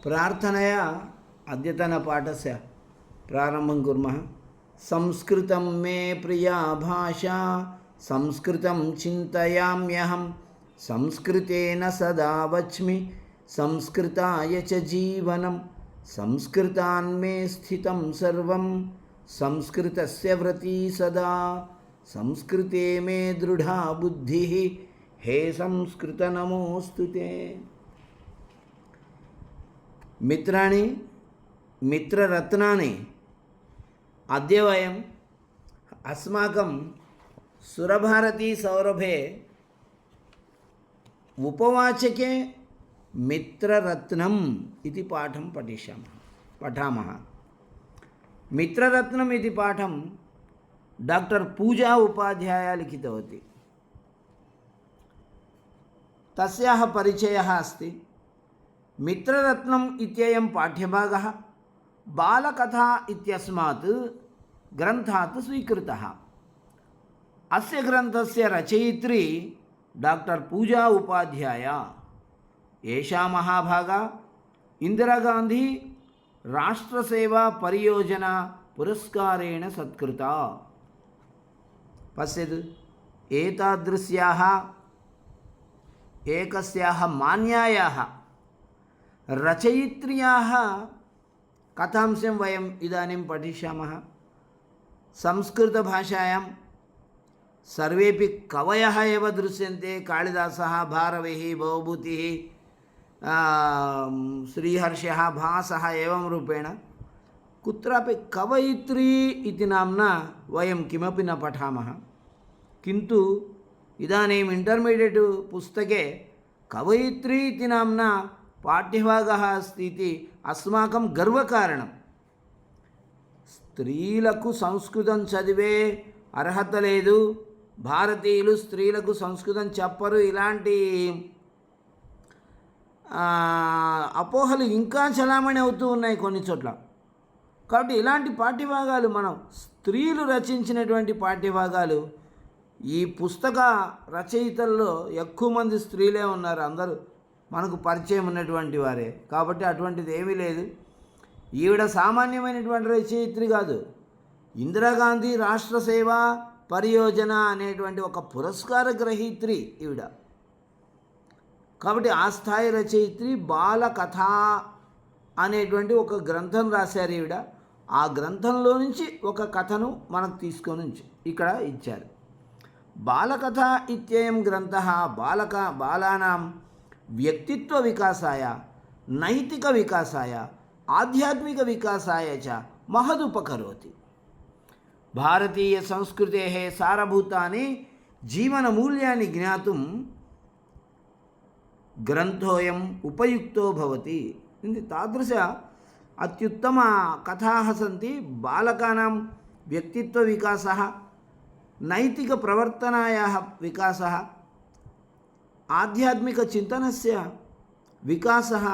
प्रार्थनया अद्यतनपाठस्य प्रारम्भं कुर्मः। संस्कृतं मे प्रिया भाषा, संस्कृतं चिन्तयाम्यहं, संस्कृतेन सदा वच्मि, संस्कृताय च जीवनं, संस्कृतान्मे स्थितं सर्वं, संस्कृतस्य व्रती सदा, संस्कृते मे दृढा बुद्धिः, हे संस्कृत नमोऽस्तुते। मित्राणि मित्ररत्नानि, अद्य वयम् अस्माकं सुरभारती सौरभे उपवाचके मित्ररत्नम् इति पाठं पठामः। मित्ररत्नम् इति पाठं डॉक्टर पूजा उपाध्याय लिखितवती। तस्याः परिचयः अस्ति। मित्ररत्नम् इत्ययं पाठ्यभागः बालकथा इत्यस्मात् ग्रन्थात् स्वीकृतः। अस्य ग्रन्थस्य रचयित्री डॉक्टर पूजा उपाध्याय। एषा महाभागा इंदिरागांधी राष्ट्रसेवा परियोजना पुरस्कारेण सत्कृता। पश्यतु, एतादृश्याः एकस्याः मान्यायाः रचयित्र्याः कथांशं वयम् इदानीं पठिष्यामः। संस्कृतभाषायां सर्वेपि कवयः एव दृश्यन्ते। कालिदासः, भारविः, भवभूतिः, श्रीहर्षः, भासः एवं रूपेण कुत्रापि कवयित्री इति नाम्ना वयं किमपि न पठामः। किन्तु इदानीम् इंटर्मीडियेट् पुस्तके कवयित्री इति नाम्ना पाठ्यभागः अस्ति इति अस्माकं गर्वकारणं। స్త్రీలకు సంస్కృతం చదివే అర్హత లేదు, భారతీయులు స్త్రీలకు సంస్కృతం చెప్పరు, ఇలాంటి అపోహలు ఇంకా చలామణి అవుతూ ఉన్నాయి కొన్ని చోట్ల. కాబట్టి ఇలాంటి పాఠ్యభాగాలు, మనం స్త్రీలు రచించినటువంటి పాఠ్యభాగాలు, ఈ పుస్తక రచయితల్లో ఎక్కువ మంది స్త్రీలే ఉన్నారు. అందరూ మనకు పరిచయం ఉన్నటువంటి వారే. కాబట్టి అటువంటిది ఏమీ లేదు. ఈవిడ సామాన్యమైనటువంటి రచయిత్రి కాదు. ఇందిరాగాంధీ రాష్ట్ర సేవా పరియోజన అనేటువంటి ఒక పురస్కార గ్రహీత్రి ఈవిడ. కాబట్టి ఆ స్థాయి రచయిత్రి. బాలకథ అనేటువంటి ఒక గ్రంథం రాశారు ఈవిడ. ఆ గ్రంథంలో నుంచి ఒక కథను మనకు తీసుకొని ఇక్కడ ఇచ్చారు. బాలకథ ఇత్యయం గ్రంథః బాలానాం వ్యక్తిత్వ వికాసాయ, నైతిక వికాసాయ, ఆధ్యాత్మిక వికాసాయ చ మహదుపకరోతి. భారతీయ సంస్కృతేః సారభూతాని జీవనమూల్యాని జ్ఞాతుం గ్రంథోయం ఉపయుక్తో భవతి. తాదృశ అత్యుత్తమ కథాः సంతి. బాలకానాం వ్యక్తిత్వ వికాసः, నైతిక ప్రవర్తనాయాः వికాసः, ఆధ్యాత్మిక చింతనస్య వికాసः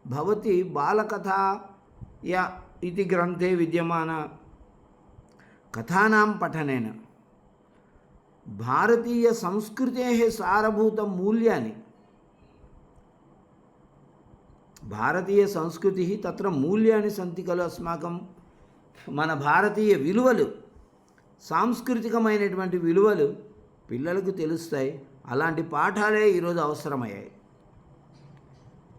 భవతి బాలకథాయ इति ग्रंथे विद्यमान कथानां पठनेन. भारतीय संस्कृतेः सारभूत मूल्यानि, भारतीय संस्कृतिः तत्र मूल्यानि सन्ति खलु. अस्माकं మన భారతీయ విలువలు, సాంస్కృతికమైనటువంటి విలువలు పిల్లలకు తెలుస్తాయి. అలాంటి పాఠాలే ఈరోజు అవసరమయ్యాయి.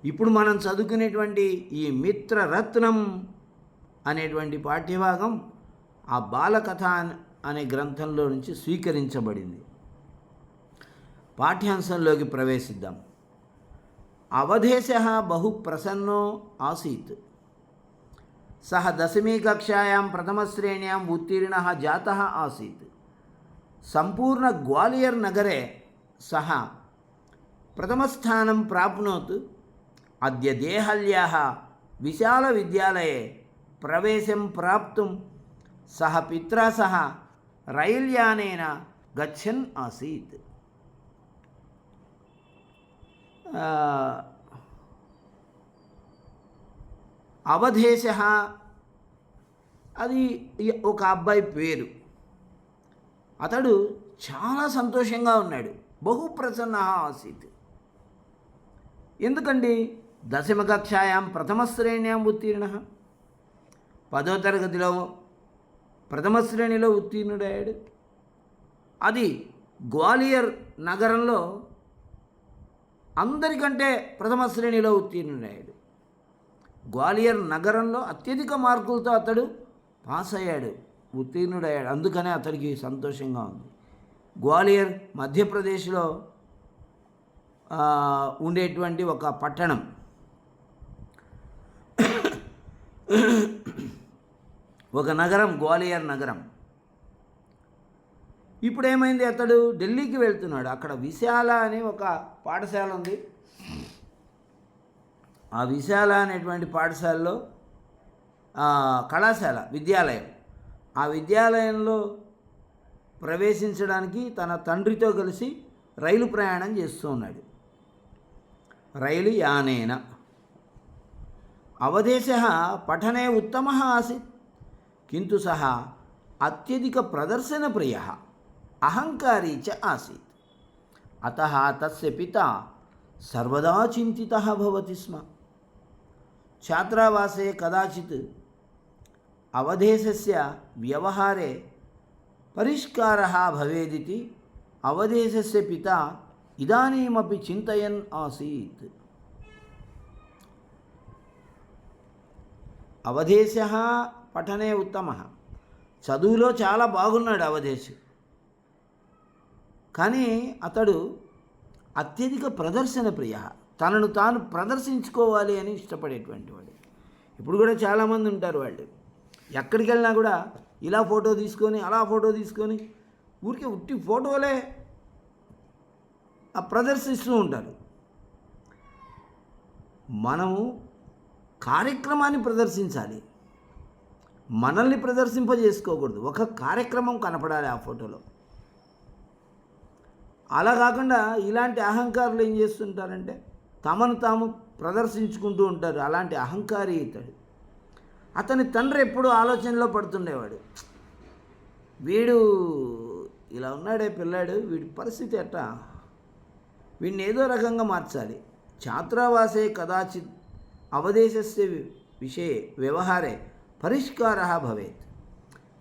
ఇప్పుడు మనం చదువుకునేటువంటి ఈ మిత్రరత్నం అనేటువంటి పాఠ్యభాగం ఆ బాలకథ అనే గ్రంథంలో నుంచి స్వీకరించబడింది. పాఠ్యాంశంలోకి ప్రవేశిద్దాం. అవధేశः बहु प्रसन्नो आसीत्. सः 10वीं कक्षायां प्रथमश्रेण्याम् उत्तीर्णः जातः आसीत्. सम्पूर्ण ग्वालियर् नगरे सः प्रथमस्थानं प्राप्नोत्. अद्य देहल्याः विशालविद्यालये प्रवेशं प्राप्तुं सः पित्रा सह रैल्यानेन गच्छन् आसीत्. అవధేశः అది ఒక అబ్బాయి పేరు. అతడు చాలా సంతోషంగా ఉన్నాడు. బహు ప్రసన్న ఆసీత్. ఎందుకండి దశమకక్షాయాం ప్రథమశ్రేణ్యాం ఉత్తీర్ణః, 10వ తరగతిలో ప్రథమ శ్రేణిలో ఉత్తీర్ణుడయ్యాడు. అది గ్వాలియర్ నగరంలో అందరికంటే ప్రథమ శ్రేణిలో ఉత్తీర్ణుడయ్యాడు. గ్వాలియర్ నగరంలో అత్యధిక మార్కులతో అతడు పాస్ అయ్యాడు, ఉత్తీర్ణుడయ్యాడు. అందుకనే అతడికి సంతోషంగా ఉంది. గ్వాలియర్ మధ్యప్రదేశ్లో ఉండేటువంటి ఒక పట్టణం. ఒక నగరం, గ్వాలియర్ నగరం. ఇప్పుడు ఏమైంది, అతడు ఢిల్లీకి వెళ్తున్నాడు. అక్కడ విశాల అనే ఒక పాఠశాల ఉంది. ఆ విశాల అనేటువంటి పాఠశాలలో కళాశాల, విద్యాలయం. ఆ విద్యాలయంలో ప్రవేశించడానికి తన తండ్రితో కలిసి రైలు ప్రయాణం చేస్తూ ఉన్నాడు. రైలు యానేన. అవధేశः పఠనే ఉత్తమः ఆసీత్ किन्तु सः अत्यधिक प्रदर्शनप्रियः अहङ्कारी च आसीत्। अतः तस्य पिता सर्वदा चिन्तितः भवति स्म। छात्रावासे कदाचित् अवधेशस्य व्यवहारे परिष्कारः भवेदिति अवधेशस्य पिता इदानीमपि चिन्तयन् आसीत्। అవధేశः పఠనే ఉత్తమ, చదువులో చాలా బాగున్నాడు అవధేశ్. కానీ అతడు అత్యధిక ప్రదర్శన ప్రియ, తనను తాను ప్రదర్శించుకోవాలి అని ఇష్టపడేటువంటి వాడు. ఇప్పుడు కూడా చాలామంది ఉంటారు, వాళ్ళు ఎక్కడికి వెళ్ళినా కూడా ఇలా ఫోటో తీసుకొని అలా ఫోటో తీసుకొని ఊరికే ఉట్టి ఫోటోలే ప్రదర్శిస్తూ ఉంటారు. మనము కార్యక్రమాన్ని ప్రదర్శించాలి, మనల్ని ప్రదర్శింపజేసుకోకూడదు. ఒక కార్యక్రమం కనపడాలి ఆ ఫోటోలో. అలా కాకుండా ఇలాంటి అహంకారులు ఏం చేస్తుంటారంటే తమను తాము ప్రదర్శించుకుంటూ ఉంటారు. అలాంటి అహంకారి ఇతడు. అతని తండ్రి ఎప్పుడూ ఆలోచనలో పడుతుండేవాడు, వీడు ఇలా ఉన్నాడే పిల్లాడు, వీడి పరిస్థితి ఎట్టా, వీడిని ఏదో రకంగా మార్చాలి. ఛాత్రావాసే కదాచిత్ అవధేశస్య విషయే వ్యవహారే పరిష్కారः భవేత్.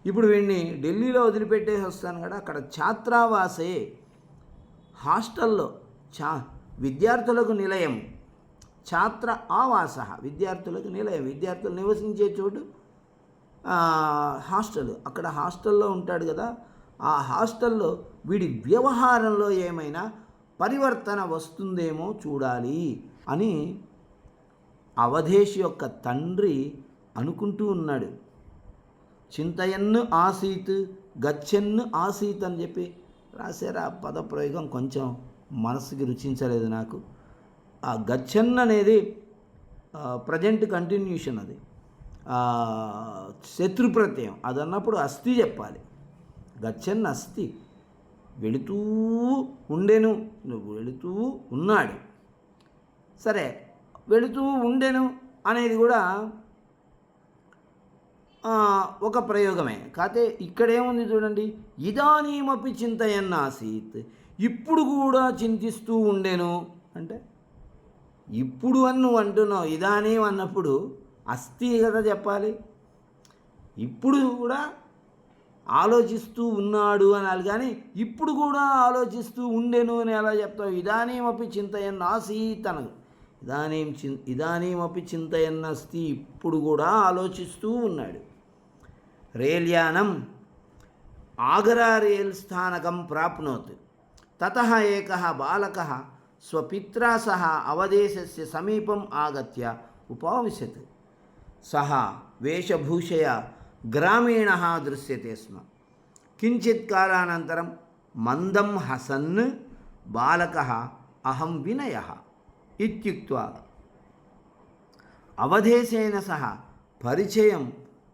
ఇప్పుడు వీడిని ఢిల్లీలో వదిలిపెట్టేసి వస్తాను కదా, అక్కడ ఛాత్రావాసే హాస్టల్లో విద్యార్థులకు నిలయం, ఛాత్ర ఆవాస విద్యార్థులకు నిలయం, విద్యార్థులు నివసించే చోటు హాస్టల్. అక్కడ హాస్టల్లో ఉంటాడు కదా, ఆ హాస్టల్లో వీడి వ్యవహారంలో ఏమైనా పరివర్తన వస్తుందేమో చూడాలి అని అవధేష్ యొక్క తండ్రి అనుకుంటూ ఉన్నాడు. చింతయన్ను ఆసీత్, గచ్చన్ను ఆసీత్ అని చెప్పి రాశారు. ఆ పదప్రయోగం కొంచెం మనసుకి రుచించలేదు నాకు. ఆ గచ్చన్ అనేది ప్రజెంట్ కంటిన్యూషన్, అది శత్రు ప్రత్యయం. అది అన్నప్పుడు అస్థి చెప్పాలి. గచ్చన్ అస్థి, వెళుతూ ఉండెను, నువ్వు వెళుతూ ఉన్నాడు. సరే, వెళుతూ ఉండెను అనేది కూడా ఒక ప్రయోగమే. కాతే ఇక్కడేముంది చూడండి, ఇదానీమపి చింతయన్ ఆసీత్, ఇప్పుడు కూడా చింతిస్తూ ఉండెను అంటే ఇప్పుడు అని నువ్వు అంటున్నావు, ఇదానీం అన్నప్పుడు అస్థి కదా చెప్పాలి. ఇప్పుడు కూడా ఆలోచిస్తూ ఉన్నాడు అనాలి, కానీ ఇప్పుడు కూడా ఆలోచిస్తూ ఉండెను అని ఎలా చెప్తావు? ఇదానీమపి చింతయన్ ఆసీత్ అనదు. ఇదానీమపి చింతయన్ అస్తి, ఇప్పుడు కూడా ఆలోచిస్తూ ఉన్నాడు. రేల్యానం ఆగ్రా రేల్ స్థానకం ప్రాప్నోత్. తతః ఏకः బాలకः స్వపిత్రా సహ అవధేశస్య సమీపం ఆగత్య ఉపావిశత్. సహ వేషభూషయ గ్రామీణः దృశ్యతే స్మ. కించిత్ కాలానంతరం మందం హసన్ బాలకः అహం వినయः ఇత్యుక్త్వా అవధేశేన సహ పరిచయం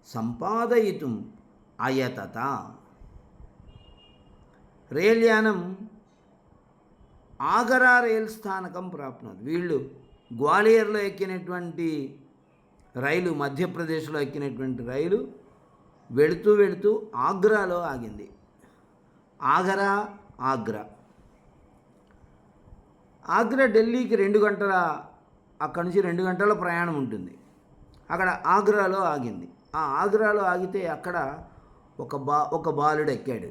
సంపాదయితుం అయతత. రైల్యానం ఆగరా రైల్ స్థానకం ప్రాప్నోత్. వీళ్ళు గ్వాలియర్లో ఎక్కినటువంటి రైలు, మధ్యప్రదేశ్లో ఎక్కినటువంటి రైలు వెళుతూ వెళుతూ ఆగ్రాలో ఆగింది. ఆగ్రా ఢిల్లీకి 2 గంటల అక్కడి నుంచి 2 గంటల ప్రయాణం ఉంటుంది. అక్కడ ఆగ్రాలో ఆగింది. ఆ ఆగ్రాలో ఆగితే అక్కడ ఒక బాలుడు ఎక్కాడు.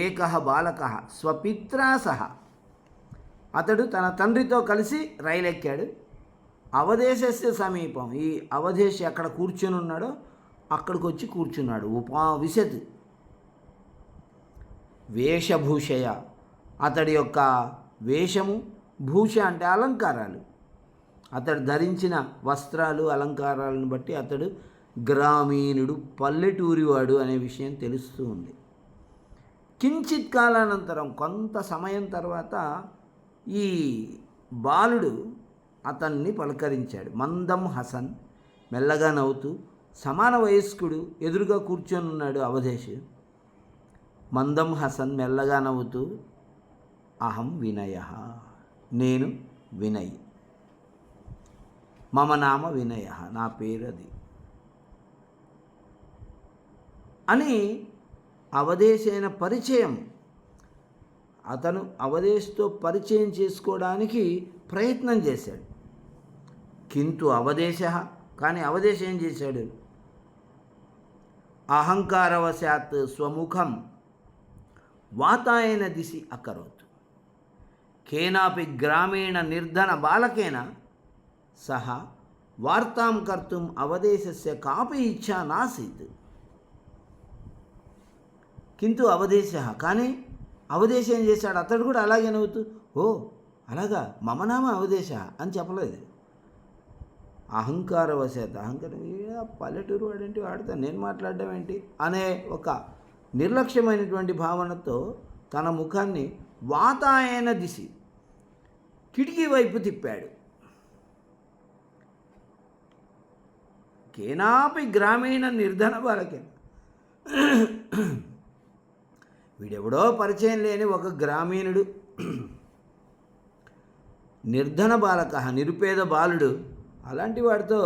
ఏకః బాలకః స్వపిత్రా సహ. అతడు తన తండ్రితో కలిసి రైలు ఎక్కాడు. అవధేశస్య సమీపం, ఈ అవధేశి అక్కడ కూర్చొని ఉన్నాడో అక్కడికి వచ్చి కూర్చున్నాడు. విశత్ వేషభూషయ, అతడి యొక్క వేషము, భూష అంటే అలంకారాలు, అతడు ధరించిన వస్త్రాలు అలంకారాలను బట్టి అతడు గ్రామీణుడు, పల్లెటూరివాడు అనే విషయం తెలుస్తూ ఉంది. కించిత్ కాలానంతరం, కొంత సమయం తర్వాత ఈ బాలుడు అతన్ని పలకరించాడు. మందం హసన్, మెల్లగా నవ్వుతూ. సమాన వయస్కుడు ఎదురుగా కూర్చొని ఉన్నాడు అవధేశ్. మందం హసన్ మెల్లగా నవ్వుతూ, అహం వినయ, నేను వినయ్, మమ నామ వినయ, నా పేరు అది అని అవధేశైన పరిచయం, అతను అవధేశ్తో పరిచయం చేసుకోవడానికి ప్రయత్నం చేశాడు. కింటు అవధేశ, కానీ అవధేశ ఏం చేశాడు? అహంకారవశాత్ స్వముఖం వాతాయన దిశి అకరోత్. కేనాపి గ్రామీణ నిర్ధన బాలకేన సహ వార్తాం కర్తుం అవధేశస్య కాపి ఇచ్ఛా నాసీత్. కింటు అవధేశ, కానీ అవధేశ ఏం చేశాడు? అతడు కూడా అలాగే నవ్వుతూ, ఓ అలాగా, మమ నామ అవధేశ అని చెప్పలేదు. అహంకారవశాత్, అహంకారం, పల్లెటూరు వాడేంటి, వాడితే నేను మాట్లాడడం ఏంటి అనే ఒక నిర్లక్ష్యమైనటువంటి భావనతో తన ముఖాన్ని వాతాయన దిశి, కిటికీ వైపు తిప్పాడు. కేనాపి గ్రామీణ నిర్ధన బాలకే, వీడెవడో పరిచయం లేని ఒక గ్రామీణుడు, నిర్ధన బాలక, నిరుపేద బాలుడు, అలాంటి వాడితో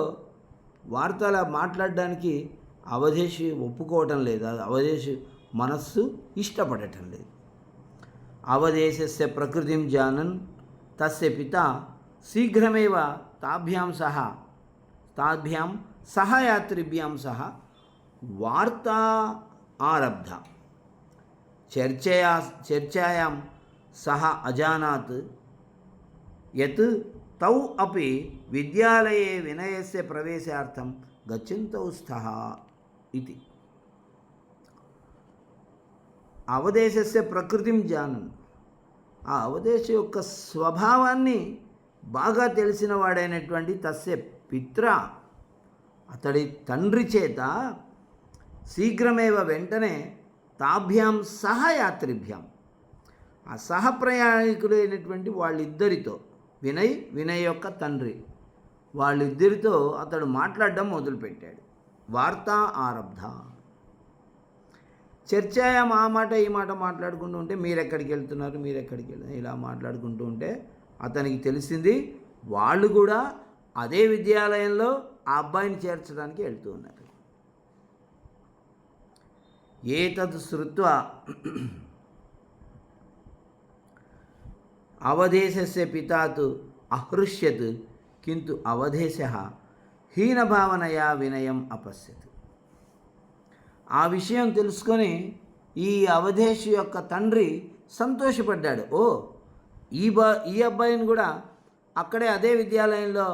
వార్తలా మాట్లాడడానికి అవధేశి ఒప్పుకోవటం లేదు. అవధేశి మనస్సు ఇష్టపడటం లేదు. అవధేశస్య ప్రకృతిం జానన్ తస్య పిత శీఘ్రమేవ తాభ్యాం సహయాత్రిభ్యాం సహ వార్తా ఆరబ్ధ. చర్చాయాం సహ అజానాత్ యత్ తౌ అపి విద్యాలయే వినయస్య ప్రవేశార్థం గచ్చन्तౌ స్తః ఇది. అవధేశస్య ప్రకృతిం జానన్, ఆ అవధేశ యొక్క స్వభావాన్ని బాగా తెలిసిన వాడైనటువంటి తస్య పిత్ర, అతడి తండ్రి చేత శీఘ్రమేవ వెంటనే తాభ్యాం సహయాత్రిభ్యాం, ఆ సహప్రయాణికులైనటువంటి వాళ్ళిద్దరితో, వినయ్ యొక్క తండ్రి, వాళ్ళిద్దరితో అతడు మాట్లాడడం మొదలుపెట్టాడు. వార్తా ఆరబ్ధ. చర్చాయం, ఆ మాట ఈ మాట మాట్లాడుకుంటూ ఉంటే, మీరెక్కడికి వెళ్తున్నారు, ఇలా మాట్లాడుకుంటూ ఉంటే అతనికి తెలిసింది వాళ్ళు కూడా అదే విద్యాలయంలో ఆ అబ్బాయిని చేర్చడానికి వెళ్తూ ఉన్నారు. ఏతద్ శ్రుత్వా అవధేశస్య పితాతు అహృష్యత్ కింటు అవధేశః హీనభావనయా వినయం అపశ్యత్. ఆ విషయం తెలుసుకొని ఈ అవధేశ్ యొక్క తండ్రి సంతోషపడ్డాడు. ఓ ఈ అబ్బాయిని కూడా అక్కడే అదే విద్యాలయంలో,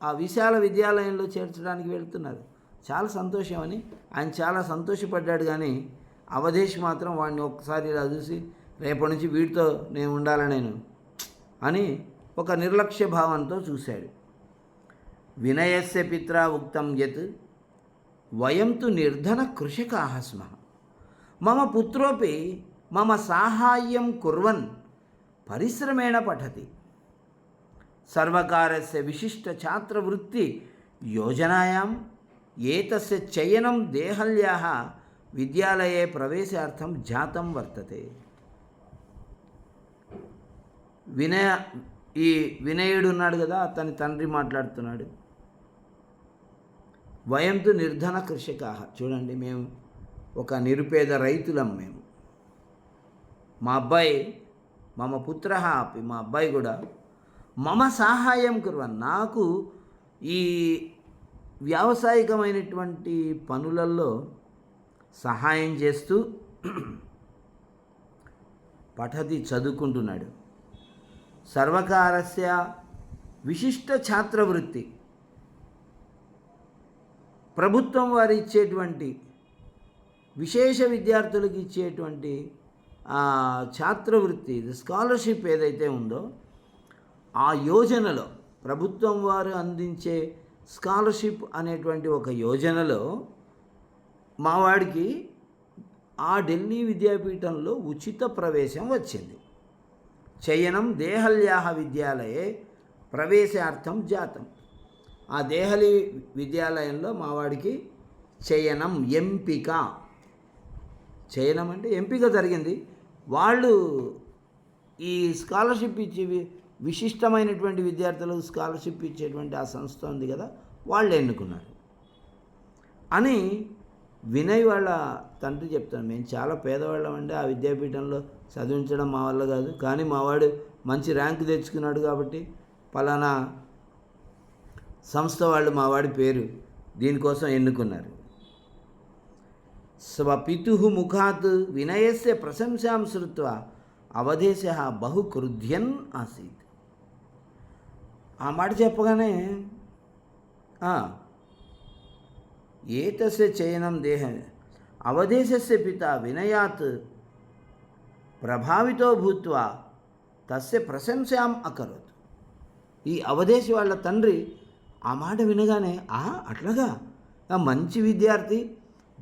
ఆ విశాల విద్యాలయంలో చేర్చడానికి వెళ్తున్నారు, చాలా సంతోషం అని ఆయన చాలా సంతోషపడ్డాడు. కానీ అవధేశ్ మాత్రం వాడిని ఒక్కసారి ఇలా చూసి, రేపటి నుంచి వీడితో నేను ఉండాలి నేను అని ఒక నిర్లక్ష్య భావంతో చూశాడు. వినయస్య పిత్రా ఉక్తం యత్ వయం తు నిర్ధన కృషకాః స్మః మమ పుత్రోపి మమ సాహాయ్యం కుర్వన్ పరిశ్రమేణ పఠతి సర్వకారస్య విశిష్ట ఛాత్రవృత్తి యోజనాయాం ఏతస్య చయనం దేహల్యాః విద్యాలయే ప్రవేశార్థం జాతం వర్తతే. ఈ వినయుడు ఉన్నాడు కదా, అతని తండ్రి మాట్లాడుతున్నాడు. వయంతు నిర్ధన కృషకాః, చూడండి మేము ఒక నిరుపేద రైతులం, మా అబ్బాయి మమ పుత్రః అపి, మా అబ్బాయి కూడా మమ సహాయం కుర్వన్, నాకు ఈ వ్యావసాయికమైనటువంటి పనులలో సహాయం చేస్తూ పఠతి, చదువుకుంటున్నాడు. సర్వకారస్య విశిష్ట ఛాత్రవృత్తి, ప్రభుత్వం వారు ఇచ్చేటువంటి విశేష విద్యార్థులకు ఇచ్చేటువంటి ఛాత్రవృత్తి, స్కాలర్షిప్ ఏదైతే ఉందో ఆ యోజనలో, ప్రభుత్వం వారు అందించే స్కాలర్షిప్ అనేటువంటి ఒక యోజనలో మావాడికి ఆ ఢిల్లీ విద్యాపీఠంలో ఉచిత ప్రవేశం వచ్చింది. చయనం దేహల్యాహ విద్యాలయే ప్రవేశార్థం జాతం. ఆ దేహలి విద్యాలయంలో మావాడికి చయనం, ఎంపిక, చయనం అంటే ఎంపిక జరిగింది. వాళ్ళు ఈ స్కాలర్షిప్ ఇచ్చి విశిష్టమైనటువంటి విద్యార్థులకు స్కాలర్షిప్ ఇచ్చేటువంటి ఆ సంస్థ ఉంది కదా, వాళ్ళు ఎన్నుకున్నారు అని వినయ్ వాళ్ళ తండ్రి చెప్తాను. మేము చాలా పేదవాళ్ళమండి, ఆ విద్యాపీఠంలో చదివించడం మా వల్ల కాదు, కానీ మావాడు మంచి ర్యాంకు తెచ్చుకున్నాడు కాబట్టి పలానా సంస్థ వాళ్ళు మావాడి పేరు దీనికోసం ఎన్నుకున్నారు. స్వపితుః ముఖాత్ వినయస్య ప్రశంసాం శ్రుత్వా అవధేశः బహు క్రుధ్యన్ ఆసీత్. ఆ మాట చెప్పగానే ఏతస్య చయనం దేహ అవధేశస్య పిత వినయాత్ ప్రభావితో భూత్వా తస్య ప్రశంసాం అకరోత్. ఈ అవధేశి వాళ్ళ తండ్రి ఆ మాట వినగానే అట్లాగా మంచి విద్యార్థి,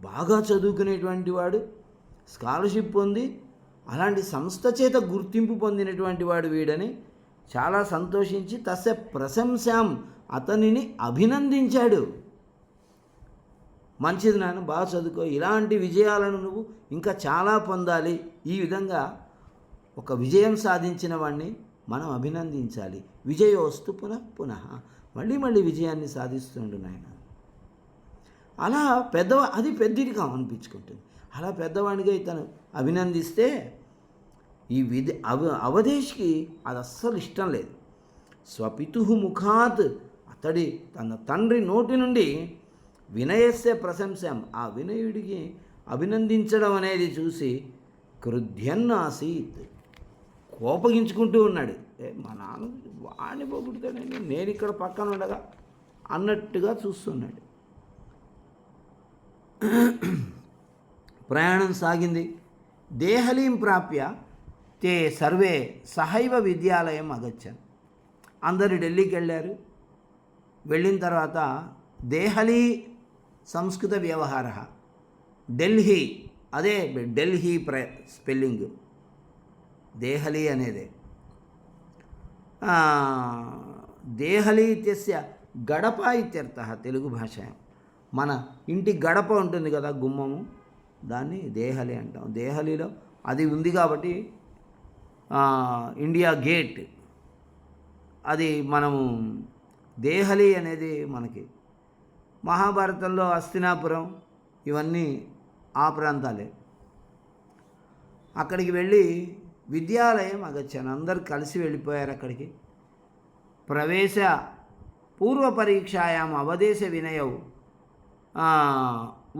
బాగా చదువుకునేటువంటి వాడు, స్కాలర్షిప్ పొంది అలాంటి సంస్థ చేత గుర్తింపు పొందినటువంటి వాడు వీడని చాలా సంతోషించి తస్య ప్రశంసాం, అతనిని అభినందించాడు. మంచిది నాన్న, బాగా చదువుకో, ఇలాంటి విజయాలను నువ్వు ఇంకా చాలా పొందాలి. ఈ విధంగా ఒక విజయం సాధించిన వాడిని మనం అభినందించాలి. విజయోస్తు పునః, మళ్ళీ మళ్ళీ విజయాన్ని సాధిస్తుండు నాయన. అలా అది పెద్దరికం అనిపించుకుంటుంది. అలా పెద్దవాడిగా ఇతను అభినందిస్తే ఈ అవధేష్కి అది అస్సలు ఇష్టం లేదు. స్వపితుః ముఖాత్, తన తండ్రి నోటి నుండి వినయస్య ప్రశంసం, ఆ వినయుడికి అభినందించడం అనేది చూసి క్రుధ్యన్ ఆసీత్, కోపగించుకుంటూ ఉన్నాడు. మా నాన్న వాడిని పొగుడుతాడండి, నేను ఇక్కడ పక్కన ఉండగా అన్నట్టుగా చూస్తున్నాడు. ప్రయాణం సాగింది. దేహలీం ప్రాప్య తే సర్వే సహైవ విద్యాలయం అగచ్చన్. అందరు ఢిల్లీకి వెళ్ళారు. వెళ్ళిన తర్వాత దేహలీ సంస్కృత వ్యవహార, ఢిల్లీ, అదే ఢిల్లీ స్పెల్లింగ్ దేహలీ అనేదే. దేహలీ ఇత్యస్య గడప ఇత్యర్థః తెలుగు భాష. మన ఇంటి గడప ఉంటుంది కదా, గుమ్మము, దాన్ని దేహలి అంటాం. దేహలీలో అది ఉంది కాబట్టి ఇండియా గేట్, అది మనము దేహలి అనేది మనకి మహాభారతంలో హస్తినాపురం ఇవన్నీ ఆ ప్రాంతాలే. అక్కడికి వెళ్ళి విద్యాలయం అగచ్చాను. అందరు కలిసి వెళ్ళిపోయారు అక్కడికి. ప్రవేశ పూర్వ పరీక్షాయాం అవధేశ వినయౌ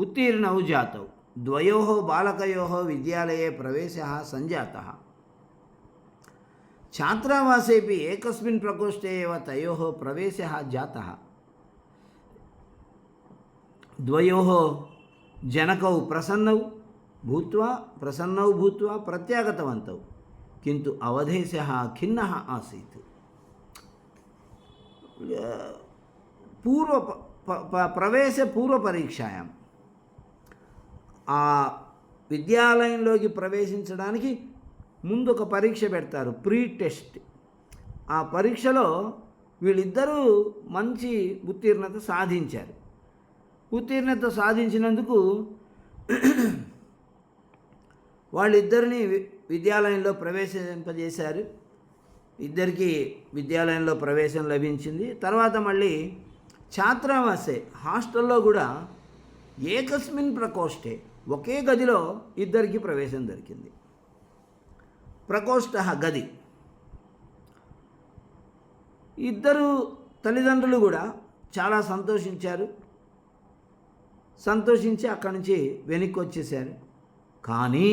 ఉత్తీర్ణౌ జాతౌ ద్వయోః బాలకయోః విద్యాలయే ప్రవేశः సంజాతः. ఛాత్రావాసేపి ఏకస్మిన్ ప్రకోష్ఠే ఏవ తయోః ప్రవేశः జాతः. ద్వయోః జనకౌ ప్రసన్నౌ భూత్వా ప్రత్యాగతవంతౌ కింటు అవధేశः ఖిన్నः ఆసీత్. ప్రవేశ పూర్వ పరీక్షాయాం, ఆ విద్యాలయంలోకి ప్రవేశించడానికి ముందు ఒక పరీక్ష పెడతారు, ప్రీ టెస్ట్. ఆ పరీక్షలో వీళ్ళిద్దరూ మంచి ఉత్తీర్ణత సాధించారు. ఉత్తీర్ణత సాధించినందుకు వాళ్ళిద్దరిని విద్యాలయంలో ప్రవేశింపజేశారు. ఇద్దరికి విద్యాలయంలో ప్రవేశం లభించింది. తర్వాత మళ్ళీ ఛాత్రావాసే, హాస్టల్లో కూడా ఏకస్మిన్ ప్రకోష్ఠే, ఒకే గదిలో ఇద్దరికి ప్రవేశం దొరికింది. ప్రకోష్ఠ గది. ఇద్దరు తల్లిదండ్రులు కూడా చాలా సంతోషించి అక్కడి నుంచి వెనక్కి వచ్చేసారు. కానీ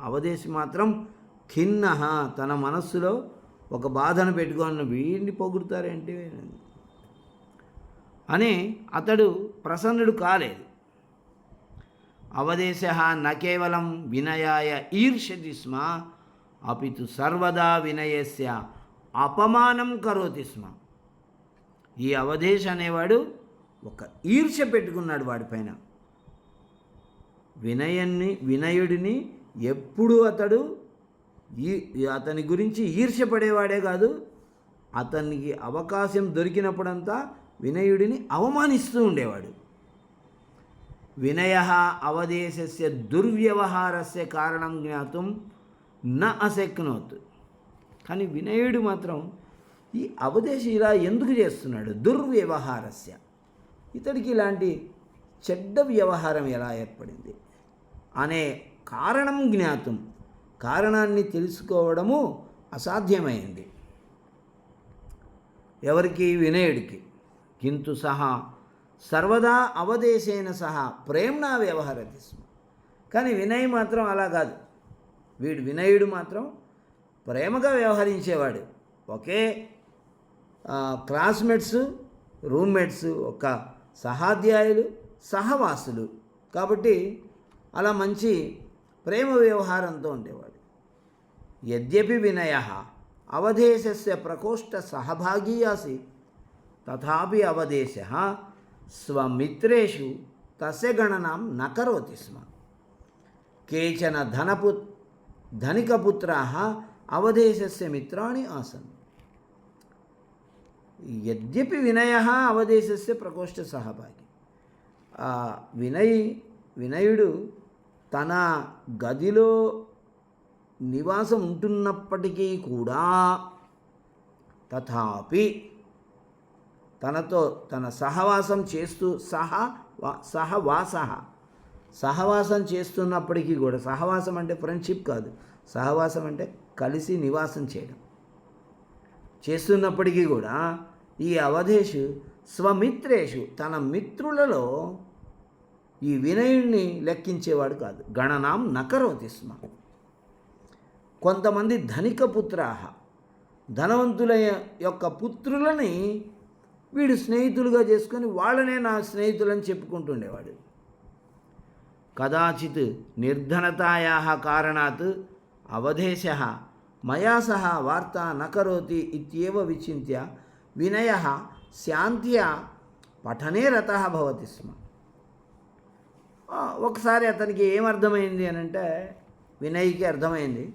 అవధేశి మాత్రం ఖిన్న, తన మనస్సులో ఒక బాధను పెట్టుకొని వీడిని పొగుడుతారేంటి అని అతడు ప్రసన్నుడు కాలేదు. అవధేశ న కేవలం వినయాయ ఈర్ష్యతి స్మ అపితు సర్వదా వినయస్య అపమానం కరోతి స్మ. ఈ అవధేశ అనేవాడు ఒక ఈర్ష్య పెట్టుకున్నాడు వాడిపైన. వినయుడిని ఎప్పుడు అతని గురించి ఈర్ష్యపడేవాడే కాదు, అతనికి అవకాశం దొరికినప్పుడంతా వినయుడిని అవమానిస్తూ ఉండేవాడు. వినయ అవధేశస్య దుర్వ్యవహారస్య కారణం జ్ఞాతుం న అశక్నోత్. కానీ వినయుడు మాత్రం ఈ అవధేశి ఇలా ఎందుకు చేస్తున్నాడు, దుర్వ్యవహారస్య, ఇతడికి ఇలాంటి చెడ్డ వ్యవహారం ఎలా ఏర్పడింది అనే కారణం జ్ఞాతం, కారణాన్ని తెలుసుకోవడము అసాధ్యమైంది ఎవరికి, వినయుడికి. కింటు సహా సర్వదా అవధేశేన సహా ప్రేమ్నా వ్యవహరతి స్మ. కానీ వినయ్ మాత్రం అలా కాదు. వినయుడు మాత్రం ప్రేమగా వ్యవహరించేవాడు. ఒకే క్లాస్మేట్స్, రూమ్మేట్స్, ఒక సహాధ్యాయులు, సహవాసులు, కాబట్టి అలా మంచి ప్రేమ వ్యవహారంతో ఉండేవాడు. యద్యపి వినయ అవధేశస్య ప్రకోష్ఠ సహభాగీ ఆసీత్ తథాపి అవధేశ స్వమిత్రేషు తస్య గణనాం న కరోతి స్మ. కేచన ధనికపుత్రాः అవధేశస్య మిత్రాణి ఆసన్. యద్యపి వినయ అవధేశస్య ప్రకోష్ఠ సహభాగి. వినయుడు తన గదిలో నివాసం ఉంటున్నప్పటికీ కూడా తథాపి తన సహవాసం చేస్తూ సహవాసం చేస్తున్నప్పటికీ కూడా, సహవాసం అంటే ఫ్రెండ్షిప్ కాదు, సహవాసం అంటే కలిసి నివాసం చేయడం, చేస్తున్నప్పటికీ కూడా ఈ అవధేషు స్వమిత్రేషు తన మిత్రులలో ఈ వినయుడిని లెక్కించేవాడు కాదు. గణనాం నకరోతి స్మ. కొంతమంది ధనిక పుత్రాహ, ధనవంతుల యొక్క పుత్రులని వీడు స్నేహితులుగా చేసుకొని వాళ్ళనే నా స్నేహితులని చెప్పుకుంటుండేవాడు. కదాచిత్ నిర్ధనతాయా కారణాత్ అవధేశ మయా సహ వార్తా నకరోతి ఇత్యేవ విచింత్య వినయ శాంత్య పఠనే రతః భవతి స్మ. ఒకసారి అతనికి ఏమర్థమైంది అని అంటే, వినయ్కి అర్థమైంది,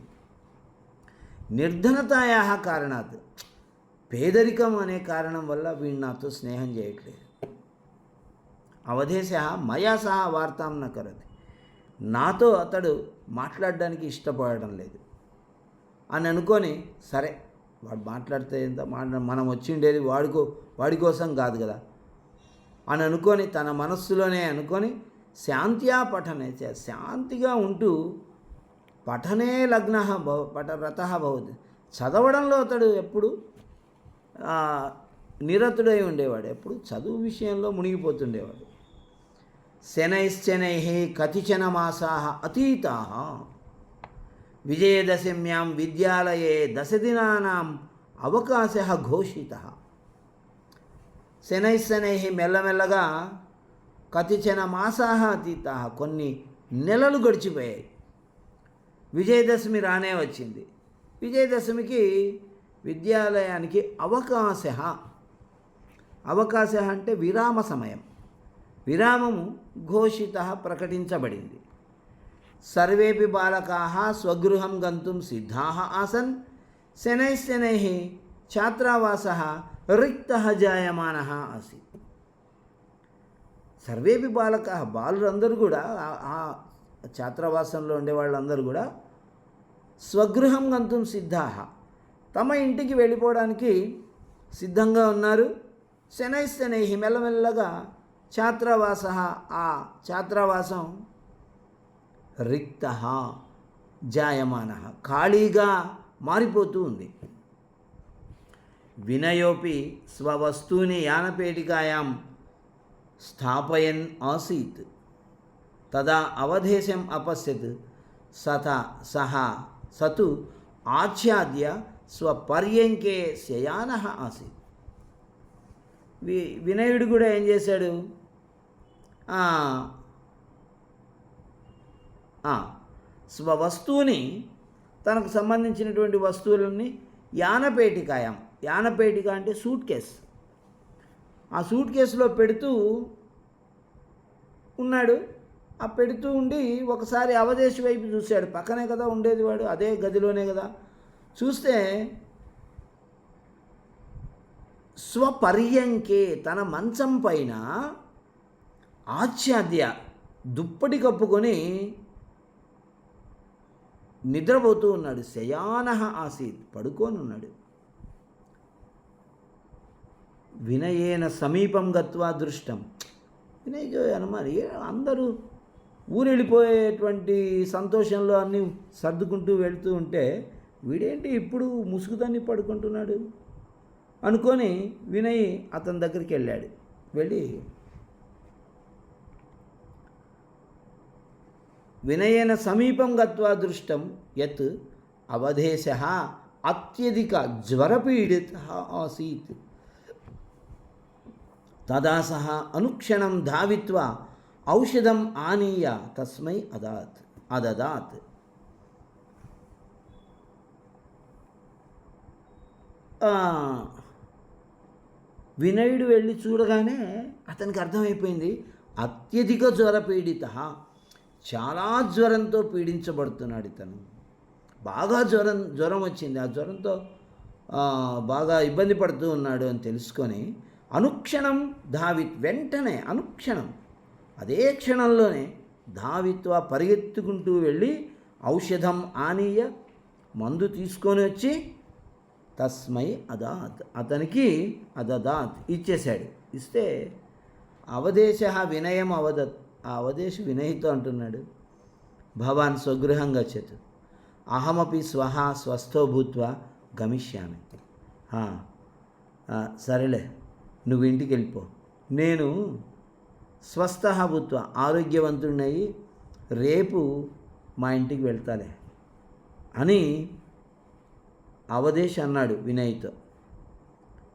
నిర్ధనతాయా కారణాత్, పేదరికం అనే కారణం వల్ల వీడు నాతో స్నేహం చేయట్లేదు. అవధేశ మయా సహా వార్తాం న కరోతి, నాతో అతడు మాట్లాడడానికి ఇష్టపడడం లేదు అని అనుకొని, సరే వాడు మాట్లాడితే ఎంత మనం వచ్చిండేది వాడి కోసం కాదు కదా అని అనుకొని, తన మనస్సులోనే అనుకొని శాంత్యా పఠనే, శాంతిగా ఉంటూ పఠనే లగ్న రతః భవతి, చదవడంలో అతడు ఎప్పుడు నిరతుడై ఉండేవాడు, ఎప్పుడు చదువు విషయంలో మునిగిపోతుండేవాడు. శనైశ్చనై కతిచన మాసాః అతీతాః విజయదశమ్యాం విద్యాలయే దశదినానాం అవకాశः ఘోషితः. శనైశ్చనై మెల్లమెల్లగా కతిచన మాసాః అతీతాః, కొన్ని నెలలు గడిచిపోయాయి. విజయదశమి రానే వచ్చింది. విజయదశమికి విద్యాలయానికి అవకాశ అంటే విరామ సమయం, విరామము ఘోషిత ప్రకటించబడింది. సర్వేపి బాలకాః స్వగృహం గంతుం సిద్ధాః ఆసన్. శనైశ్శనైః ఛాత్రావాసः రిక్తః జాయమానः ఆసీత్. సర్వేపి బాలకాః, బాలురందరూ కూడా, ఆ ఛాత్రావాసంలో ఉండే వాళ్ళందరూ కూడా స్వగృహం గంతుం సిద్ధాః, తమ ఇంటికి వెళ్ళిపోవడానికి సిద్ధంగా ఉన్నారు. శనైశ్శనైః మెల్లమెల్లగా ఛాత్రావాస, ఆ ఛాత్రావాసం రిక్తః జాయమానః, ఖాళీగా మారిపోతూ ఉంది. వినయోపి స్వవస్తూని యానపేటికాయాం స్థాపయన్ ఆసీత్. తదా అవధేశం అపశ్యత్. సతు ఆచ్ఛాద్య స్వపర్యంకే శయానః ఆసీత్. వినయుడు కూడా ఏం చేశాడు? స్వవస్తువుని, తనకు సంబంధించినటువంటి వస్తువులని యానపేటికాయం, యానపేటిక అంటే సూట్ కేస్, ఆ సూట్ కేసులో పెడుతూ ఉన్నాడు. ఆ పెడుతూ ఉండి ఒకసారి అవధేశ వైపు చూశాడు. పక్కనే కదా ఉండేది వాడు, అదే గదిలోనే కదా. చూస్తే స్వపర్యంకే, తన మంచం పైన ఆచ్ఛాద్య, దుప్పటి కప్పుకొని నిద్రపోతూ ఉన్నాడు. శయానః ఆసీత్, పడుకొని ఉన్నాడు. వినయేన సమీపం గత్వా దృష్టం. వినయ్కి అనుమానం, అందరూ ఊరెళ్ళిపోయేటువంటి సంతోషంలో అన్నీ సర్దుకుంటూ వెళ్తూ ఉంటే వీడేంటి ఇప్పుడు ముసుగుదాన్ని పడుకుంటున్నాడు అనుకొని వినయ్ అతని దగ్గరికి వెళ్ళాడు. వెళ్ళి వినయేన సమీపం గత్వా దృష్టం యత్ అవధేశః అత్యధిక జ్వరపీడితః ఆసీత్. తదా సహ అనుక్షణం ధావిత్వా ఔషధం ఆనీయ తస్మై అదదాత్. వినయుడు వెళ్ళి చూడగానే అతనికి అర్థమైపోయింది, అత్యధిక జ్వరపీడిత, చాలా జ్వరంతో పీడించబడుతున్నాడు ఇతను. బాగా జ్వరం వచ్చింది, ఆ జ్వరంతో బాగా ఇబ్బంది పడుతూ ఉన్నాడు అని తెలుసుకొని అనుక్షణం వెంటనే అనుక్షణం అదే క్షణంలోనే ధావిత్వ, పరిగెత్తుకుంటూ వెళ్ళి ఔషధం ఆనీయ, మందు తీసుకొని వచ్చి తస్మై అతనికి అదదాత్, ఇచ్చేశాడు. ఇస్తే అవధేశ వినయం అవదత్. ఆ అవధేశ వినయ్తో అంటున్నాడు, భవాన్ స్వగృహం గచ్చతు, అహమపి స్వస్థో భూత్వా గమిష్యామి. సరేలే, నువ్వు ఇంటికి వెళ్ళిపో, నేను స్వస్థ భూత్వా, ఆరోగ్యవంతుడినయ్యి రేపు మా ఇంటికి వెళ్తాలే అని అవధేశ అన్నాడు వినయ్తో.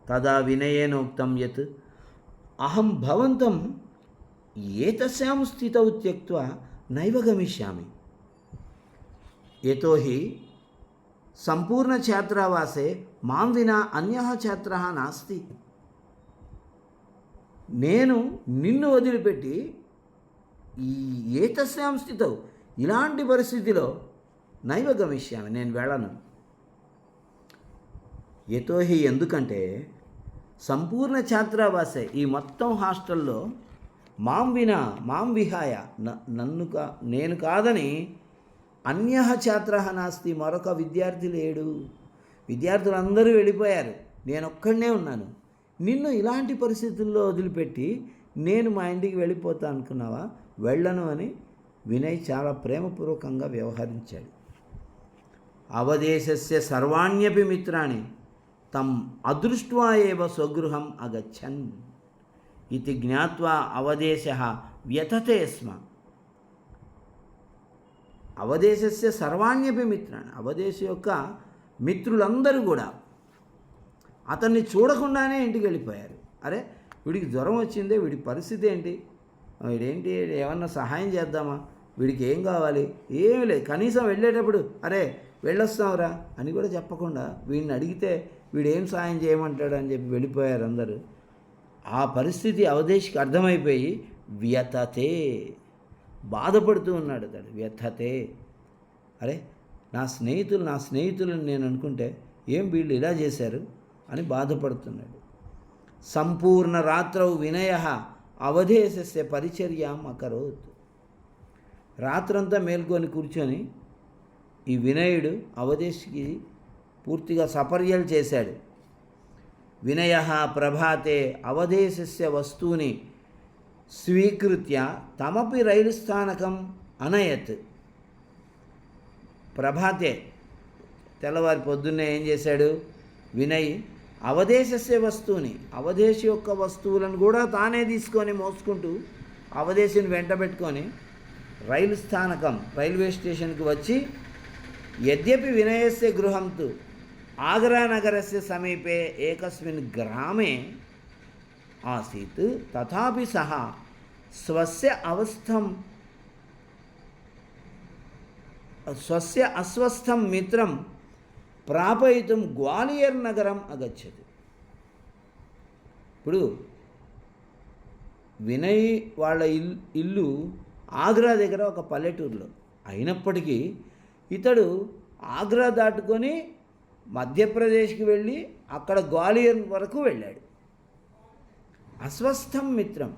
తదా వినయేనోక్తం యత్ అహం భవంతం ఏతస్యాం స్థితౌ త్యక్త్వా నైవ గమిష్యామి, యతోహి సంపూర్ణ ఛాత్రావాసే మాం వినా అన్యః ఛాత్రః నాస్తి. నేను నిన్ను వదిలిపెట్టి ఈ ఏతస్యాం స్థితౌ, ఇలాంటి పరిస్థితిలో నైవ గమిష్యామి, నేను వెళ్ళను. యతోహి, ఎందుకంటే సంపూర్ణ ఛాత్రావాసే, ఈ మొత్తం హాస్టల్లో మాం విహాయ, నేను కాదని అన్యః ఛాత్రః నాస్తి, మరొక విద్యార్థి లేడు. విద్యార్థులందరూ వెళ్ళిపోయారు, నేనొక్కడనే ఉన్నాను. నిన్ను ఇలాంటి పరిస్థితుల్లో వదిలిపెట్టి నేను మా ఇంటికి వెళ్ళిపోతా అనుకున్నావా? వెళ్ళను అని వినయ్ చాలా ప్రేమపూర్వకంగా వ్యవహరించాడు. అవధేశస్య సర్వాణ్యపి మిత్రాణి తం అదృష్ట్వా ఏవ స్వగృహం అగచ్చన్ ఇది జ్ఞాత్వా అవధేశః వ్యథతే స్మ. అవధేశస్య సర్వాణ్యపి మిత్రాన్ని, అవధేశ యొక్క మిత్రులందరూ కూడా అతన్ని చూడకుండానే ఇంటికి వెళ్ళిపోయారు. అరే, వీడికి జ్వరం వచ్చిందే, వీడి పరిస్థితి ఏంటి, వీడేంటి, ఏమన్నా సహాయం చేద్దామా, వీడికి ఏం కావాలి, ఏమీ లేదు. కనీసం వెళ్ళేటప్పుడు అరే వెళ్ళొస్తావురా అని కూడా చెప్పకుండా వీడిని అడిగితే వీడేం సహాయం చేయమంటాడు అని చెప్పి వెళ్ళిపోయారు అందరూ. ఆ పరిస్థితి అవధేశకి అర్థమైపోయి వ్యథతే, బాధపడుతూ ఉన్నాడు అతడు. వ్యథతే, అరే నా స్నేహితులను నేను అనుకుంటే ఏం వీళ్ళు ఇలా చేశారు అని బాధపడుతున్నాడు. సంపూర్ణ రాత్రౌ వినయః అవధేశస్య పరిచర్యాం అకరోత్. రాత్రంతా మేల్కొని కూర్చొని ఈ వినయుడు అవధేశకి పూర్తిగా సపర్యలు చేశాడు. వినయః ప్రభాతే అవధేశస్య వస్తూని స్వీకృత్య తమపి రైలు స్థానకం అనయత్. ప్రభాతే, తెల్లవారి పొద్దున్నే ఏం చేశాడు వినయ్, అవధేశస్య వస్తువుని, అవధేశ యొక్క వస్తువులను కూడా తానే తీసుకొని మోసుకుంటూ అవధేశుని వెంట పెట్టుకొని రైల్వే స్టేషన్కి వచ్చి యద్యపి వినయస్య గృహం తు ఆగ్రానగరస్య సమీపే ఏకస్మిన్ గ్రామే ఆసీత్ తథాపి సహ స్వస్య అస్వస్థం మిత్రం ప్రాపయితుం గ్వాలియర్ నగరం అగచ్చతి. ఇప్పుడు వినయ్ వాళ్ళ ఇల్లు ఆగ్రా దగ్గర ఒక పల్లెటూరులో అయినప్పటికీ ఇతడు ఆగ్రా దాటుకొని మధ్యప్రదేశ్కి వెళ్ళి అక్కడ గ్వాలియర్ వరకు వెళ్ళాడు. అస్వస్థం మిత్రం,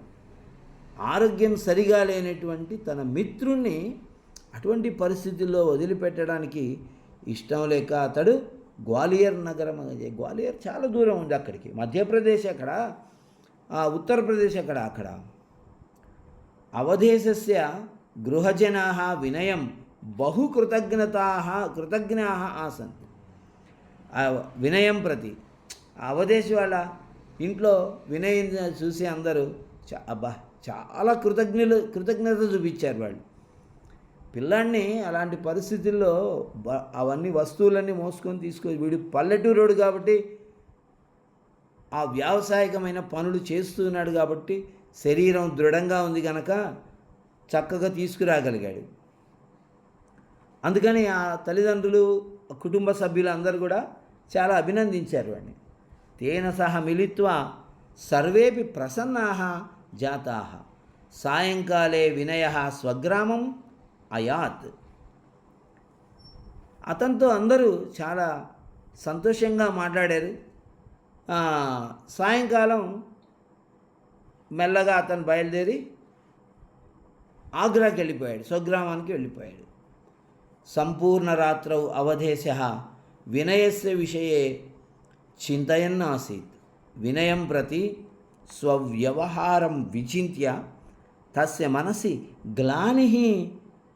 ఆరోగ్యం సరిగా లేనటువంటి తన మిత్రుణ్ణి అటువంటి పరిస్థితుల్లో వదిలిపెట్టడానికి ఇష్టం లేక అతడు గ్వాలియర్ నగరం, గ్వాలియర్ చాలా దూరం ఉంది అక్కడికి, మధ్యప్రదేశ్ అక్కడ, ఉత్తరప్రదేశ్ అక్కడ అవధేశస్య గృహజనాః వినయం బహు కృతజ్ఞాః ఆసన్. వినయం ప్రతి అవధేశ్ వాళ్ళ ఇంట్లో వినయం చూసి అందరూ చాలా కృతజ్ఞత చూపించారు. వాళ్ళు పిల్లాడిని అలాంటి పరిస్థితుల్లో అవన్నీ వస్తువులన్నీ మోసుకొని వీడు పల్లెటూరోడు కాబట్టి ఆ వ్యావసాయికమైన పనులు చేస్తున్నాడు కాబట్టి శరీరం దృఢంగా ఉంది కనుక చక్కగా తీసుకురాగలిగాడు. అందుకని ఆ తల్లిదండ్రులు, కుటుంబ సభ్యులు అందరూ కూడా చాలా అభినందించారు వాడిని. తేన సహ మిలిత్వా సర్వేపి ప్రసన్నాః జాతాః. సాయంకాలే వినయః స్వగ్రామం అయాత్. అతనితో అందరూ చాలా సంతోషంగా మాట్లాడారు. సాయంకాలం మెల్లగా అతను బయలుదేరి ఆగ్రాకి వెళ్ళిపోయాడు, స్వగ్రామానికి వెళ్ళిపోయాడు. సంపూర్ణ రాత్రౌ అవధేశః వినయస్య విషయే చింతయన్ ఆసీత్. వినయం ప్రతి స్వవ్యవహారం విచింత్య తస్య మనసి గ్లానిః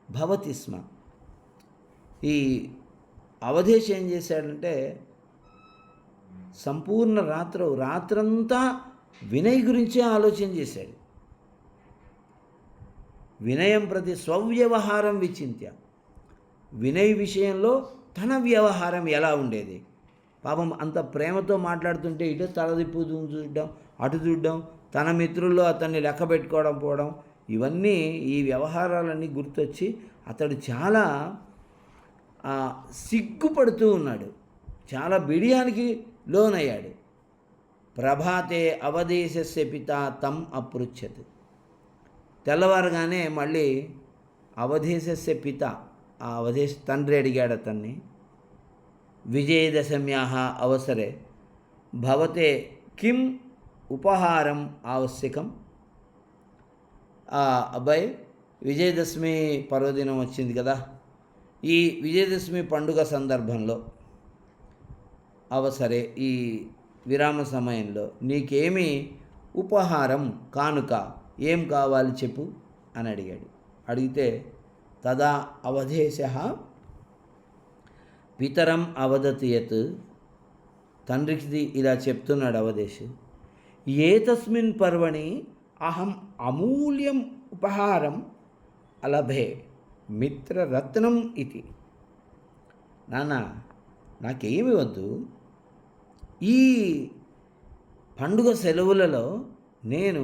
భవతి స్మ. ఈ అవధేశ ఏం చేశాడంటే సంపూర్ణ రాత్రంతా వినయ్ గురించే ఆలోచన చేశాడు. వినయం ప్రతి స్వవ్యవహారం విచింత్య, వినయ్ విషయంలో తన వ్యవహారం ఎలా ఉండేది. పాపం అంత ప్రేమతో మాట్లాడుతుంటే ఇటు తలదిప్పు చూడడం, అటు చూడడం, తన మిత్రుల్లో అతన్ని లెక్క పెట్టుకోవడం పోవడం, ఇవన్నీ ఈ వ్యవహారాలన్నీ గుర్తొచ్చి అతడు చాలా సిగ్గుపడుతూ ఉన్నాడు, చాలా బిడియానికి లోనయ్యాడు. ప్రభాతే అవధేశస్య పిత తం అపృచ్ఛత్. తెల్లవారుగానే మళ్ళీ అవధేశస్య పిత, ఆ అవధేశ తండ్రి అడిగాడు అతన్ని, విజయదశమ్యాః అవసరే భవతే కిం ఉపహారం ఆవశ్యకం. అబ్బాయి, విజయదశమి పర్వదినం వచ్చింది కదా, ఈ విజయదశమి పండుగ సందర్భంలో అవసరే ఈ విరామ సమయంలో నీకేమి ఉపహారం, కానుక ఏం కావాలి చెప్పు అని అడిగాడు. అడిగితే తదా అవధేశః పితరం అవదతి యత్. తండ్రికి ఇలా చెప్తున్నాడు అవధేశ్, ఏతస్మిన్ పర్వణి అహం అమూల్యం ఉపహారం అలభే మిత్రరత్నం ఇది. నాన్న, నాకేమి వద్దు, ఈ పండుగ సెలవులలో నేను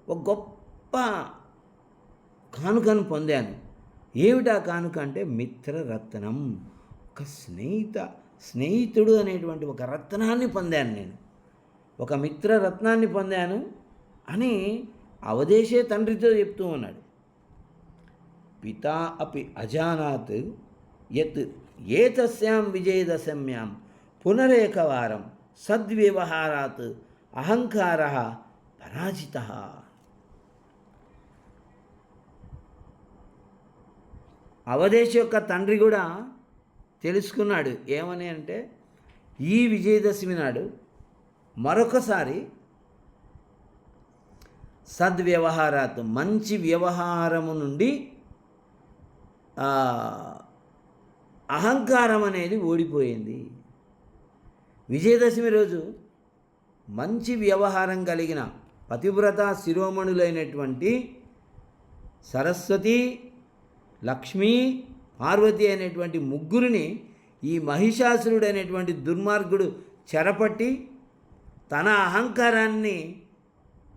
ఒక గొప్ప కానుకను పొందాను. ఏమిటా కానుక అంటే మిత్రరత్నం, ఒక స్నేహితుడు అనేటువంటి ఒక రత్నాన్ని పొందాను, నేను ఒక మిత్రరత్నాన్ని పొందాను అని అవధేశే తండ్రితో చెప్తూ ఉన్నాడు. పితా అపి అజానాత్ యత్ ఏతస్యాం విజయదశమ్యాం పునరేకవారం సద్వ్యవహారాత్ అహంకారః పరాజితః. అవధేశ యొక్క తండ్రి కూడా తెలుసుకున్నాడు. ఏమని అంటే, ఈ విజయదశమి నాడు మరొకసారి సద్వ్యవహారాత్, మంచి వ్యవహారము నుండి అహంకారం అనేది ఓడిపోయింది. విజయదశమి రోజు మంచి వ్యవహారం కలిగిన పతివ్రత శిరోమణులైనటువంటి సరస్వతి, లక్ష్మీ, పార్వతి అనేటువంటి ముగ్గురిని ఈ మహిషాసురుడు అనేటువంటి దుర్మార్గుడు చెరపట్టి తన అహంకారాన్ని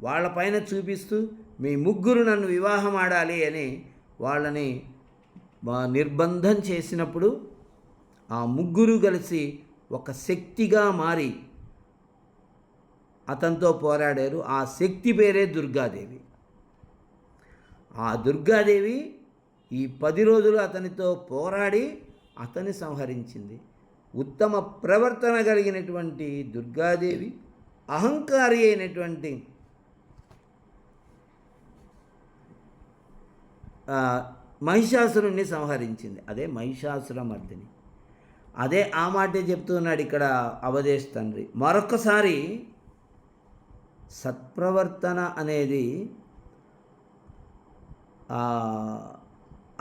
వాళ్ళపైన చూపిస్తూ మీ ముగ్గురు నన్ను వివాహం ఆడాలి అని వాళ్ళని నిర్బంధం చేసినప్పుడు ఆ ముగ్గురు కలిసి ఒక శక్తిగా మారి అతనితో పోరాడారు. ఆ శక్తి పేరే దుర్గాదేవి. ఆ దుర్గాదేవి ఈ 10 రోజులు అతనితో పోరాడి అతన్ని సంహరించింది. ఉత్తమ ప్రవర్తన కలిగినటువంటి దుర్గాదేవి అహంకారి అయినటువంటి మహిషాసురుణ్ణి సంహరించింది. అదే మహిషాసురమర్దిని. అదే ఆ మాటే చెప్తున్నాడు ఇక్కడ అవధేశ్ తండ్రి. మరొకసారి సత్ప్రవర్తన అనేది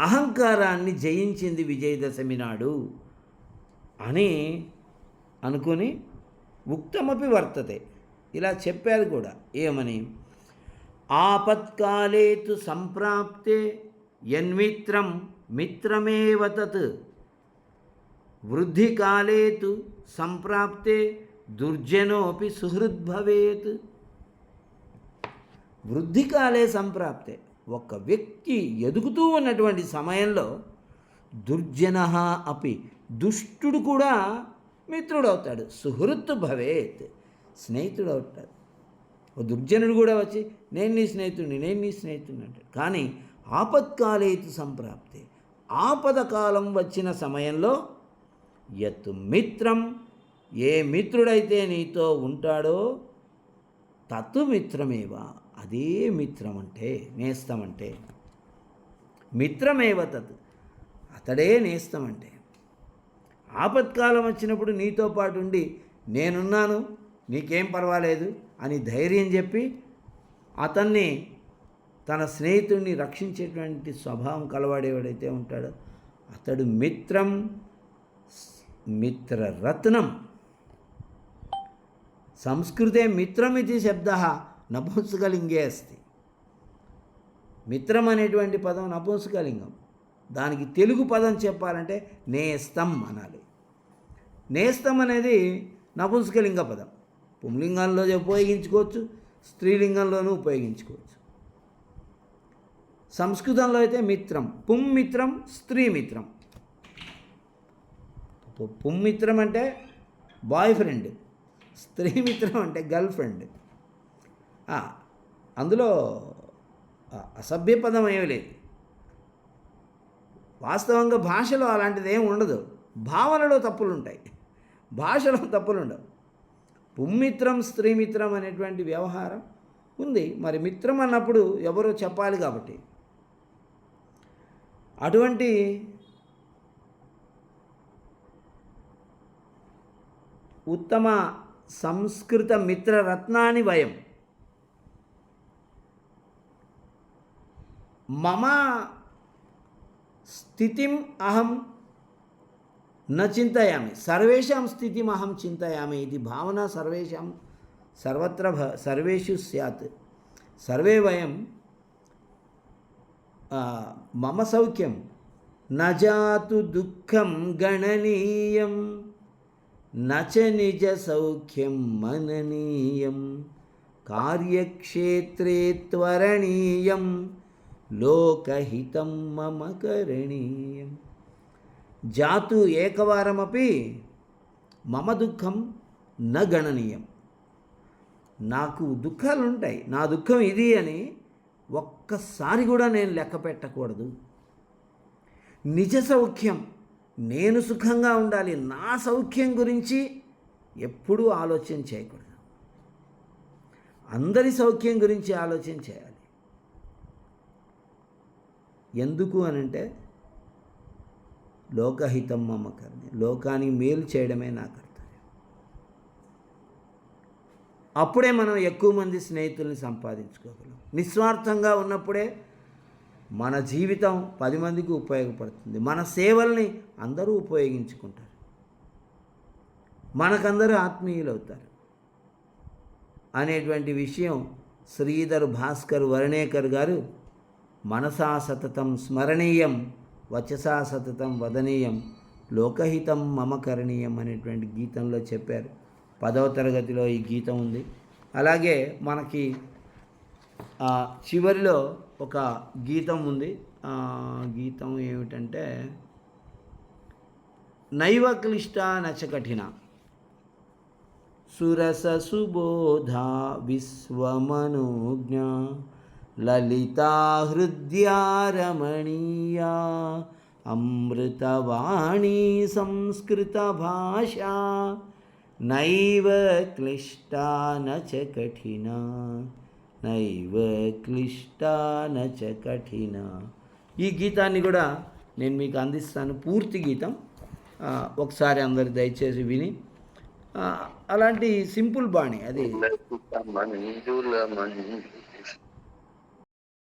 అహంకారాన్ని జయించింది విజయదశమి నాడు అని అనుకుని ఉక్తమపి వర్తతే ఇలా చెప్పారు కూడా. ఏమని? ఆపత్కాలే తు సంప్రాప్తే యన్మిత్రం మిత్రమేవ తత్ వృద్ధికాలే తు సంప్రాప్తే దుర్జనోపి సుహృద్భవేత్. వృద్ధికాలే సంప్రాప్తే, ఒక వ్యక్తి ఎదుగుతూ ఉన్నటువంటి సమయంలో దుర్జన అపి, దుష్టుడు కూడా మిత్రుడవుతాడు. సుహృత్ భవేత్, స్నేహితుడు అవుతాడు. ఓ దుర్జనుడు కూడా వచ్చి నేను నీ స్నేహితుడిని అంటాడు. కానీ ఆపత్కాలేతు సంప్రాప్తే, ఆపద కాలం వచ్చిన సమయంలో యత్ మిత్రం, ఏ మిత్రుడైతే నీతో ఉంటాడో తత్ మిత్రమేవా, అదే మిత్రం అంటే, నేస్తమంటే. మిత్రమేవ తత్, అతడే నేస్తమంటే. ఆపత్కాలం వచ్చినప్పుడు నీతో పాటు ఉండి నేనున్నాను, నీకేం పర్వాలేదు అని ధైర్యం చెప్పి అతన్ని, తన స్నేహితుడిని రక్షించేటువంటి స్వభావం కలవాడేవాడైతే ఉంటాడో అతడు మిత్రం, మిత్రరత్నం. సంస్కృతే మిత్రమితి శబ్ద నపుంసకలింగే అస్తి. మిత్రం అనేటువంటి పదం నపుంసకలింగం. దానికి తెలుగు పదం చెప్పాలంటే నేస్తం అనాలి. నేస్తం అనేది నపుంసకలింగ పదం. పుంలింగంలో ఉపయోగించుకోవచ్చు, స్త్రీలింగంలోనూ ఉపయోగించుకోవచ్చు. సంస్కృతంలో అయితే మిత్రం, పుంమిత్రం, స్త్రీమిత్రం. పుంమిత్రం అంటే బాయ్ ఫ్రెండ్, స్త్రీమిత్రం అంటే గర్ల్ ఫ్రెండ్. అందులో అసభ్య పదం ఏమీ లేదు. వాస్తవంగా భాషలో అలాంటిది ఏమి ఉండదు. భావనలో తప్పులు ఉంటాయి, భాషలో తప్పులు ఉండవు. పుంమిత్రం, స్త్రీమిత్రం అనేటువంటి వ్యవహారం ఉంది. మరి మిత్రం అన్నప్పుడు ఎవరో చెప్పాలి కాబట్టి అటువంటి ఉత్తమ సంస్కృత మిత్రరత్నాన్ని వయం. మమ స్థితిం అహం న చింతయామి, సర్వేషాం స్థితిం అహం చింతయామి. ఇది భావన సర్వేషాం సర్వత్ర సర్వేషు స్యాత్. సర్వే వయం మమ సౌఖ్యం న జాతు దుఃఖం గణనీయం నచ నిజ సౌఖ్యం మననీయం కార్యక్షేత్రే త్వరణీయం లోకహితం మమ కరణీయం. జాతు ఏకవారమపి మమ దుఃఖం న గణనీయం. నాకు దుఃఖాలు ఉంటాయి, నా దుఃఖం ఇది అని ఒక్కసారి కూడా నేను లెక్క పెట్టకూడదు. నిజ సౌఖ్యం, నేను సుఖంగా ఉండాలి, నా సౌఖ్యం గురించి ఎప్పుడూ ఆలోచన చేయకూడదు. అందరి సౌఖ్యం గురించి ఆలోచన చేయాలి. ఎందుకు అనంటే లోకహితం మమ కర్మే, లోకానికి మేలు చేయడమే నా కర్తవ్యం. అప్పుడే మనం ఎక్కువ మంది స్నేహితుల్ని సంపాదించుకోగలం. నిస్వార్థంగా ఉన్నప్పుడే మన జీవితం 10 మందికి ఉపయోగపడుతుంది. మన సేవల్ని అందరూ ఉపయోగించుకుంటారు. మనకందరూ ఆత్మీయులు అవుతారు అనేటువంటి విషయం శ్రీధర్ భాస్కర్ వర్ణేకర్ గారు మనసా సతతం స్మరణీయం వచసా సతతం వదనీయం లోకహితం మమ కరణీయం అనేటువంటి గీతంలో చెప్పారు. 10వ తరగతిలో ఈ గీతం ఉంది. అలాగే మనకి చివరిలో ఒక గీతం ఉంది. గీతం ఏమిటంటే నైవ క్లిష్ట నచ కఠిన సురస సుబోధ విశ్వమనోజ్ఞ లలితా హృద్యా రమణీయా అమృతవాణీ సంస్కృత భాషా నైవ క్లిష్టా నచ కఠినా నైవ క్లిష్టా నచ కఠినా. ఈ గీతాన్ని కూడా నేను మీకు అందిస్తాను, పూర్తి గీతం. ఒకసారి అందరు దయచేసి విని అలాంటి సింపుల్ బాణి అది.